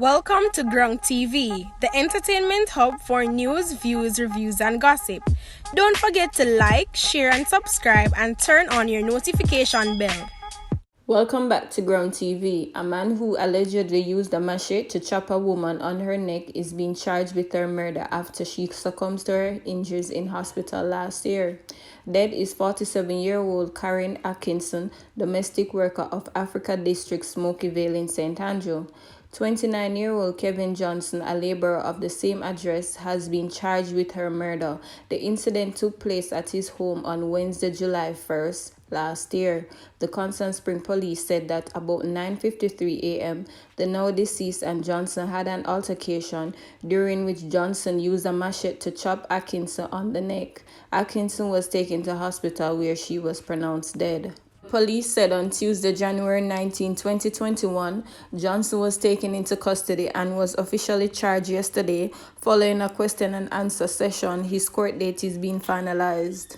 Welcome to Grunk TV, the entertainment hub for news, views, reviews, and gossip. Don't forget to like, share, and subscribe, and turn on your notification bell. Welcome back to Ground TV. A man who allegedly used a machete to chop a woman on her neck is being charged with her murder after she succumbed to her injuries in hospital last year. Dead is 47-year-old Karen Atkinson, domestic worker of Africa District Smokyville in St. Andrew. 29-year-old Kevin Johnson, a laborer of the same address, has been charged with her murder. The incident took place at his home on Wednesday, July 1st. Last year, the Constant Spring police said that about 9:53 a.m., the now deceased and Johnson had an altercation during which Johnson used a machete to chop Atkinson on the neck. Atkinson was taken to hospital where she was pronounced dead. Police said on Tuesday, January 19, 2021, Johnson was taken into custody and was officially charged yesterday. Following a question and answer session, his court date is being finalized.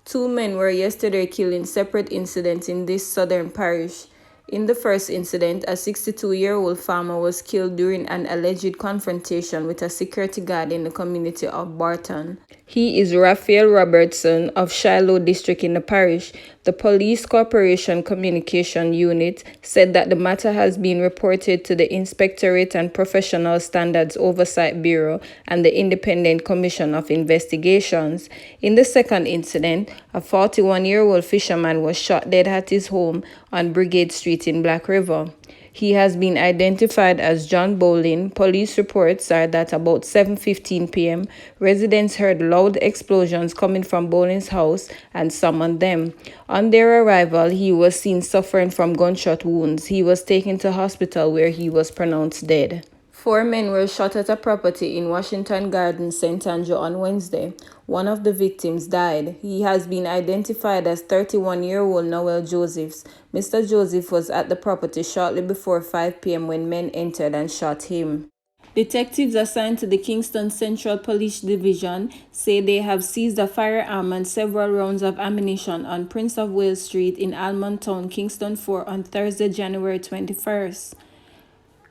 Two men were yesterday killed in separate incidents in this southern parish. In the first incident, a 62-year-old farmer was killed during an alleged confrontation with a security guard in the community of Barton. He is Raphael Robertson of Shiloh District in the parish. The Police Corporation Communication Unit said that the matter has been reported to the Inspectorate and Professional Standards Oversight Bureau and the Independent Commission of Investigations. In the second incident, a 41-year-old fisherman was shot dead at his home on Brigade Street in Black River. He has been identified as John Bowling. Police reports are that about 7:15 p.m., residents heard loud explosions coming from Bowling's house and summoned them. On their arrival, he was seen suffering from gunshot wounds. He was taken to hospital where he was pronounced dead. 4 men were shot at a property in Washington Gardens, St. Andrew on Wednesday. One of the victims died. He has been identified as 31-year-old Noel Josephs. Mr. Joseph was at the property shortly before 5 p.m. when men entered and shot him. Detectives assigned to the Kingston Central Police Division say they have seized a firearm and several rounds of ammunition on Prince of Wales Street in Almond Town, Kingston 4 on Thursday, January 21st.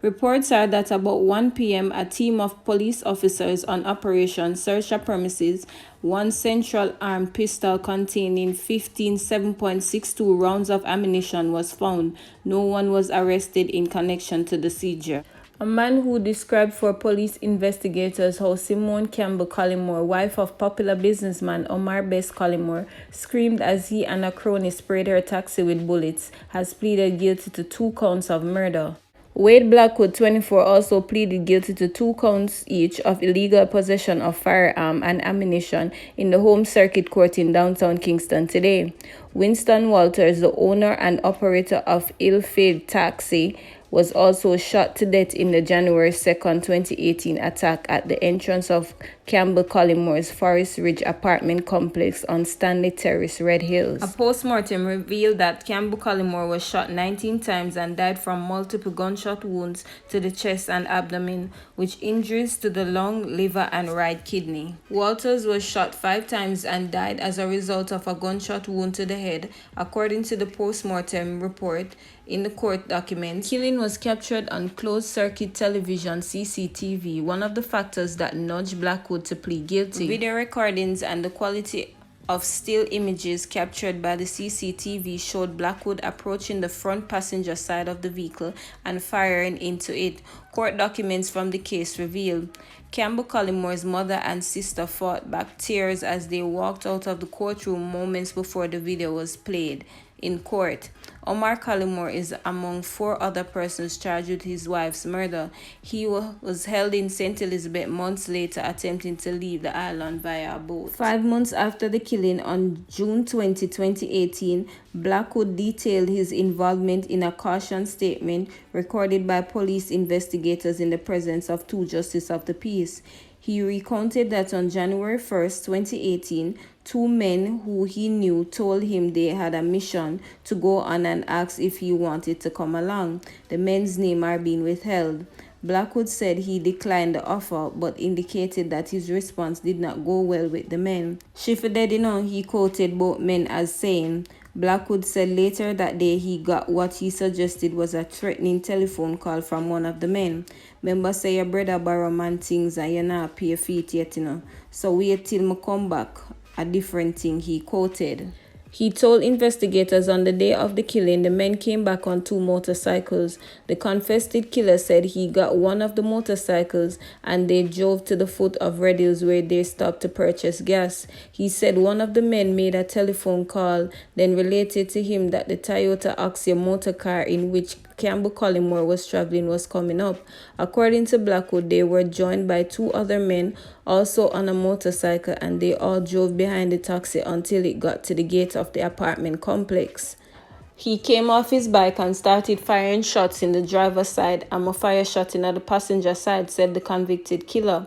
Reports are that about 1 p.m., a team of police officers on operation searched a premises. One central armed pistol containing 15 7.62 rounds of ammunition was found. No one was arrested in connection to the seizure. A man who described for police investigators how Simone Campbell Collymore, wife of popular businessman Omar Best Collymore, screamed as he and a crony sprayed her taxi with bullets, has pleaded guilty to 2 counts of murder. Wade Blackwood, 24, also pleaded guilty to 2 counts each of illegal possession of firearm and ammunition in the Home Circuit Court in downtown Kingston today. Winston Walters, the owner and operator of Ill-Fated Taxi, was also shot to death in the January 2nd, 2018 attack at the entrance of Campbell Collymore's Forest Ridge apartment complex on Stanley Terrace, Red Hills. A post-mortem revealed that Campbell Collymore was shot 19 times and died from multiple gunshot wounds to the chest and abdomen, with injuries to the lung, liver, and right kidney. Walters was shot 5 times and died as a result of a gunshot wound to the head, according to the post-mortem report. In the court documents, killing was captured on closed-circuit television CCTV, one of the factors that nudged Blackwood to plead guilty. Video recordings and the quality of still images captured by the CCTV showed Blackwood approaching the front passenger side of the vehicle and firing into it. Court documents from the case revealed Campbell Collymore's mother and sister fought back tears as they walked out of the courtroom moments before the video was played. In court, Omar Collymore is among 4 other persons charged with his wife's murder. He was held in St. Elizabeth months later, attempting to leave the island via a boat. 5 months after the killing, on June 20, 2018, Blackwood detailed his involvement in a caution statement recorded by police investigators in the presence of 2 justices of the peace. He recounted that on January 1st, 2018, 2 men who he knew told him they had a mission to go on and asked if he wanted to come along. The men's names are being withheld. Blackwood said he declined the offer but indicated that his response did not go well with the men. Shifidedino, he quoted both men as saying, Blackwood said later that day he got what he suggested was a threatening telephone call from one of the men. Members say your brother borrow man things and you not pay feet yet, So wait till me come back. A different thing, he quoted. He told investigators on the day of the killing, the men came back on 2 motorcycles. The confessed killer said he got one of the motorcycles and they drove to the foot of Red Hills where they stopped to purchase gas. He said one of the men made a telephone call, then related to him that the Toyota Axia motor car in which Campbell Collymore was traveling was coming up. According to Blackwood, they were joined by 2 other men also on a motorcycle and they all drove behind the taxi until it got to the gate of the apartment complex. He came off his bike and started firing shots in the driver's side and a fire shot in the passenger side, said the convicted killer.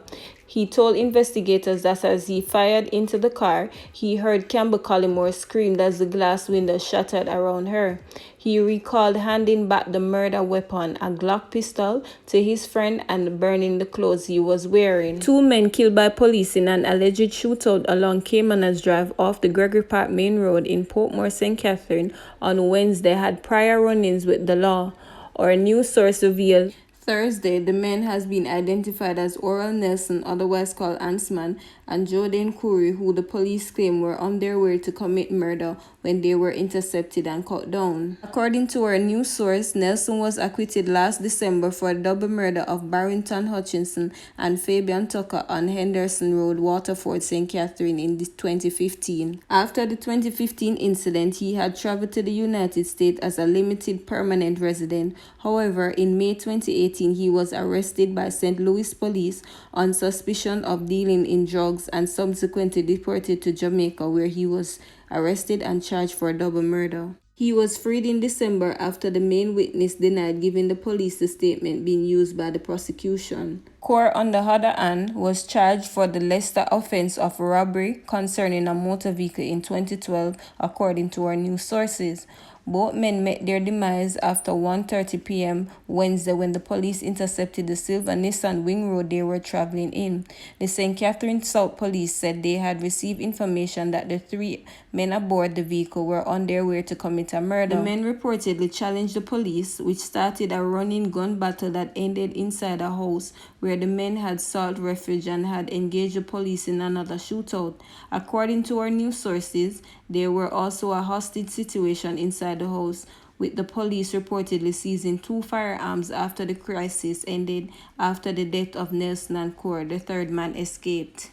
He told investigators that as he fired into the car, he heard Campbell Collymore scream as the glass window shattered around her. He recalled handing back the murder weapon, a Glock pistol, to his friend and burning the clothes he was wearing. 2 men killed by police in an alleged shootout along Caymanas Drive off the Gregory Park Main Road in Portmore, St. Catherine on Wednesday had prior run-ins with the law, or a news source revealed. Thursday, the men has been identified as Oral Nelson, otherwise called Ansman, and Jordan Curry, who the police claim were on their way to commit murder when they were intercepted and cut down. According to our news source, Nelson was acquitted last December for the double murder of Barrington Hutchinson and Fabian Tucker on Henderson Road, Waterford, St. Catherine in 2015. After the 2015 incident, he had traveled to the United States as a limited permanent resident. However, in May 2018, he was arrested by St. Louis police on suspicion of dealing in drugs and subsequently deported to Jamaica, where he was arrested and charged for double murder. He was freed in December after the main witness denied giving the police the statement being used by the prosecution. Kaur, on the other hand, was charged for the lesser offense of robbery concerning a motor vehicle in 2012, according to our news sources. Both men met their demise after 1:30 p.m. Wednesday when the police intercepted the silver Nissan Wing Road they were traveling in. The St. Catherine South police said they had received information that the 3 men aboard the vehicle were on their way to commit a murder. The men reportedly challenged the police, which started a running gun battle that ended inside a house where the men had sought refuge and had engaged the police in another shootout. According to our news sources, there were also a hostage situation inside the house, with the police reportedly seizing 2 firearms after the crisis ended after the death of Nelson and Kaur. The 3rd man escaped.